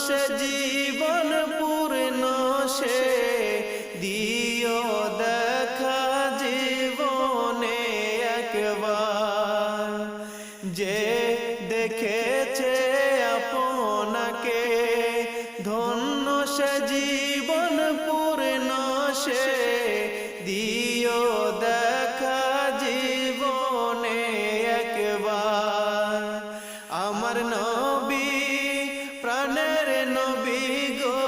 সে জীবন পূর্ণ সে দিও দেখা জীবনে একবার। যে দেখেছে আপনাকে ধন্য সে জীবন পূর্ণ সে দিও দেখা জীবনে একবার। আমার নবী প্রাণের নবী গো